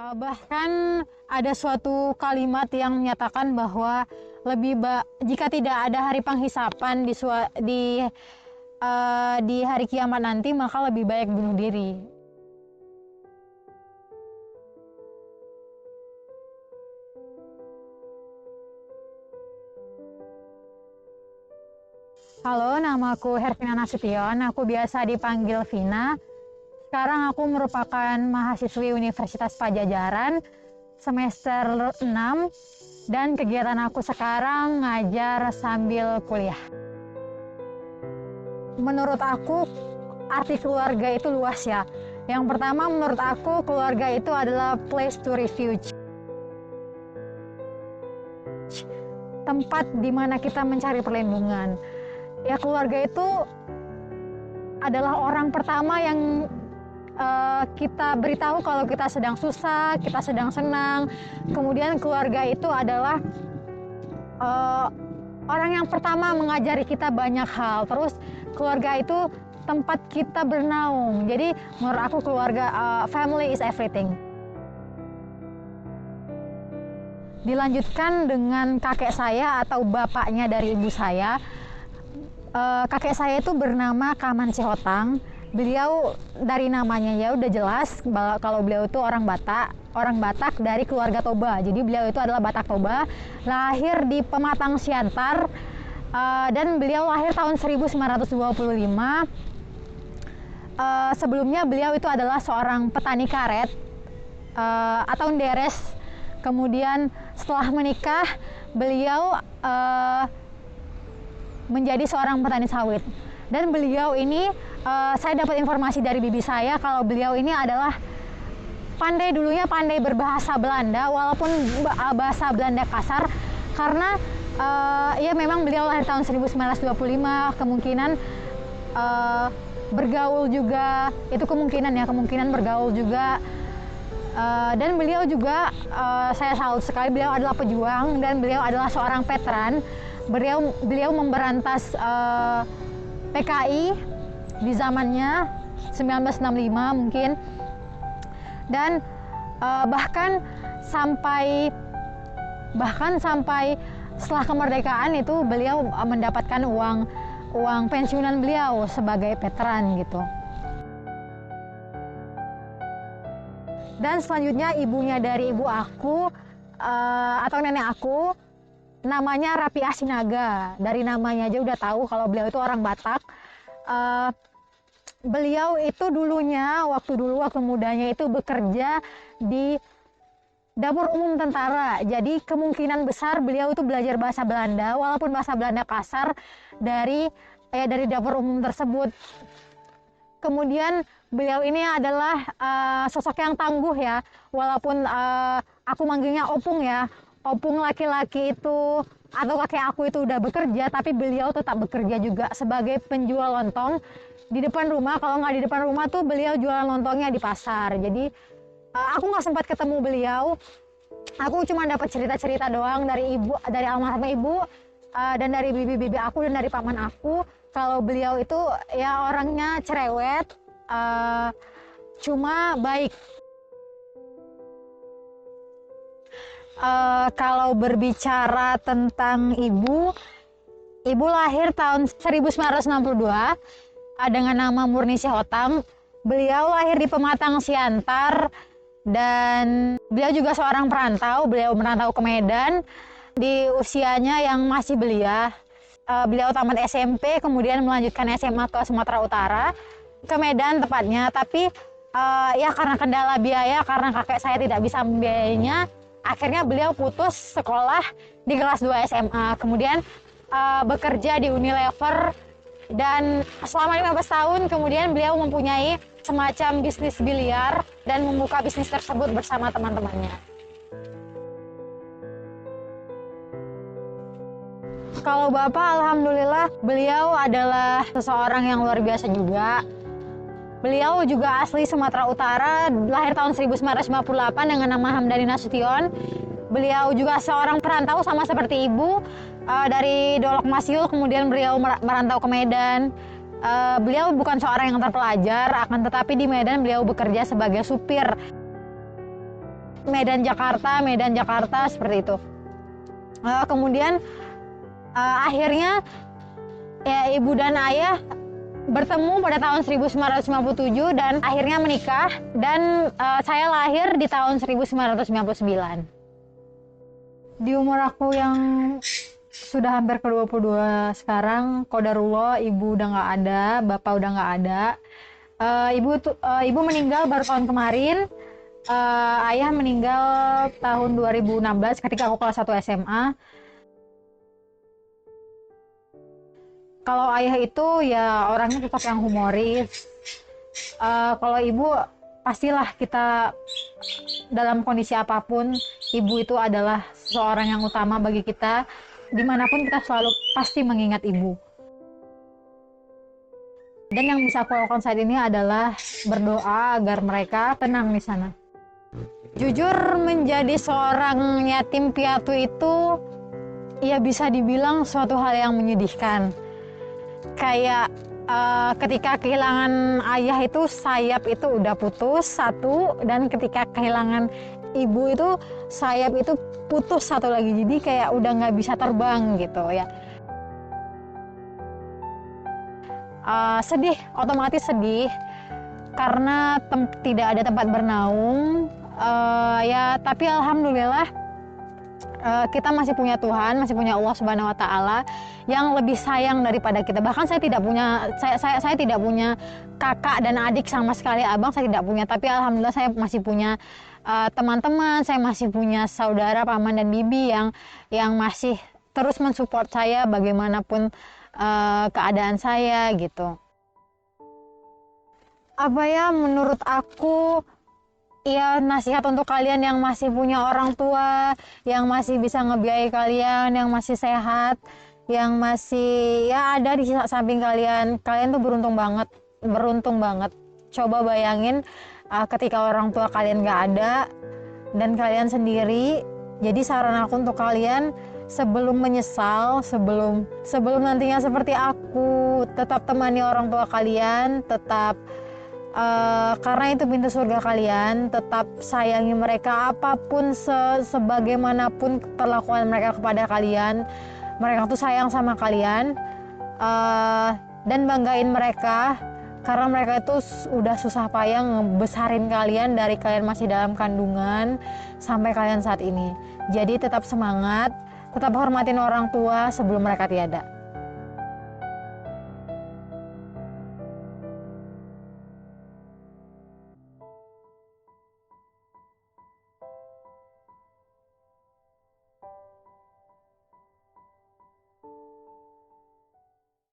Bahkan ada suatu kalimat yang menyatakan bahwa jika tidak ada hari penghisapan di hari kiamat nanti, maka lebih baik bunuh diri. Halo, namaku Hervina Nasution, aku biasa dipanggil Vina. Sekarang aku merupakan mahasiswi Universitas Pajajaran semester 6 dan kegiatan aku sekarang ngajar sambil kuliah. Menurut aku, arti keluarga itu luas ya. Yang pertama, menurut aku keluarga itu adalah place to refuge. Tempat di mana kita mencari perlindungan. Ya, keluarga itu adalah orang pertama yang kita beritahu kalau kita sedang susah, kita sedang senang. Kemudian keluarga itu adalah orang yang pertama mengajari kita banyak hal. Terus keluarga itu tempat kita bernaung. Jadi menurut aku keluarga, family is everything. Dilanjutkan dengan kakek saya atau bapaknya dari ibu saya. Kakek saya itu bernama Kaman Cihotang. Beliau dari namanya ya udah jelas kalau beliau itu orang Batak dari keluarga Toba. Jadi beliau itu adalah Batak Toba, lahir di Pematang Siantar, dan beliau lahir tahun 1925. Sebelumnya beliau itu adalah seorang petani karet atau nderes. Kemudian setelah menikah beliau menjadi seorang petani sawit. Dan beliau ini, saya dapat informasi dari bibi saya kalau beliau ini adalah dulunya pandai berbahasa Belanda, walaupun bahasa Belanda kasar, karena ya memang beliau lahir tahun 1925, kemungkinan bergaul juga, itu kemungkinan bergaul juga. Dan beliau juga, saya salut sekali, beliau adalah pejuang dan beliau adalah seorang veteran. Beliau memberantas PKI di zamannya 1965 mungkin, dan bahkan sampai setelah kemerdekaan itu beliau mendapatkan uang pensiunan beliau sebagai veteran gitu. Dan selanjutnya ibunya dari ibu aku atau nenek aku namanya Rapi Asinaga. Dari namanya aja udah tahu kalau beliau itu orang Batak. Beliau itu dulunya waktu mudanya itu bekerja di dapur umum tentara. Jadi kemungkinan besar beliau itu belajar bahasa Belanda, walaupun bahasa Belanda kasar dari dapur umum tersebut. Kemudian beliau ini adalah sosok yang tangguh ya, walaupun aku manggilnya opung ya. Opung laki-laki itu atau kakek aku itu udah bekerja, tapi beliau tetap bekerja juga sebagai penjual lontong di depan rumah. Kalau nggak di depan rumah tuh beliau jualan lontongnya di pasar. Jadi aku nggak sempat ketemu beliau. Aku cuma dapat cerita-cerita doang dari almarhum ibu, dan dari bibi-bibi aku dan dari paman aku. Kalau beliau itu ya orangnya cerewet, cuma baik. Kalau berbicara tentang ibu lahir tahun 1962 dengan nama Murni Cihotang. Beliau lahir di Pematang Siantar dan beliau juga seorang perantau. Beliau merantau ke Medan di usianya yang masih belia. Beliau tamat SMP, kemudian melanjutkan SMA ke Sumatera Utara, ke Medan tepatnya. Tapi ya karena kendala biaya, karena kakek saya tidak bisa membiayainya, akhirnya beliau putus sekolah di kelas 2 SMA, kemudian bekerja di Unilever, dan selama 15 tahun kemudian beliau mempunyai semacam bisnis biliar dan membuka bisnis tersebut bersama teman-temannya. Kalau Bapak, alhamdulillah beliau adalah seseorang yang luar biasa juga. Beliau juga asli Sumatera Utara, lahir tahun 1958 dengan nama Hamdani Nasution. Beliau juga seorang perantau sama seperti ibu, dari Dolok Masiul, kemudian beliau merantau ke Medan. Beliau bukan seorang yang terpelajar, akan tetapi di Medan beliau bekerja sebagai supir. Medan Jakarta seperti itu. Kemudian akhirnya ya, ibu dan ayah bertemu pada tahun 1957 dan akhirnya menikah, dan saya lahir di tahun 1999. Di umur aku yang sudah hampir ke 22 sekarang, qadarullah ibu udah nggak ada, bapak udah nggak ada. Ibu meninggal baru tahun kemarin. Ayah meninggal tahun 2016 ketika aku kelas 1 SMA. Kalau ayah itu ya orangnya tetap yang humoris. Kalau ibu pastilah kita dalam kondisi apapun, ibu itu adalah seorang yang utama bagi kita. Dimanapun kita selalu pasti mengingat ibu. Dan yang bisa aku lakukan saat ini adalah berdoa agar mereka tenang di sana. Jujur, menjadi seorang yatim piatu itu ya bisa dibilang suatu hal yang menyedihkan. Kayak ketika kehilangan ayah itu sayap itu udah putus satu, dan ketika kehilangan ibu itu sayap itu putus satu lagi, jadi kayak udah nggak bisa terbang gitu ya. Sedih, otomatis sedih karena tidak ada tempat bernaung. Ya tapi alhamdulillah kita masih punya Tuhan, masih punya Allah Subhanahu Wa Taala yang lebih sayang daripada kita. Bahkan saya tidak punya, saya tidak punya kakak dan adik sama sekali, abang saya tidak punya. Tapi alhamdulillah saya masih punya teman-teman, saya masih punya saudara, paman dan bibi yang masih terus mensupport saya bagaimanapun keadaan saya gitu. Apa ya, menurut aku ya nasihat untuk kalian yang masih punya orang tua, yang masih bisa ngebiayai kalian, yang masih sehat, yang masih ya ada di samping kalian. Kalian tuh beruntung banget. Coba bayangin ketika orang tua kalian gak ada dan kalian sendiri. Jadi saran aku untuk kalian, sebelum menyesal, sebelum nantinya seperti aku, tetap temani orang tua kalian, tetap karena itu pintu surga kalian. Tetap sayangi mereka apapun, sebagaimanapun perlakuan mereka kepada kalian. Mereka tuh sayang sama kalian, dan banggain mereka karena mereka itu udah susah payah ngebesarin kalian dari kalian masih dalam kandungan sampai kalian saat ini. Jadi tetap semangat, tetap hormatin orang tua sebelum mereka tiada.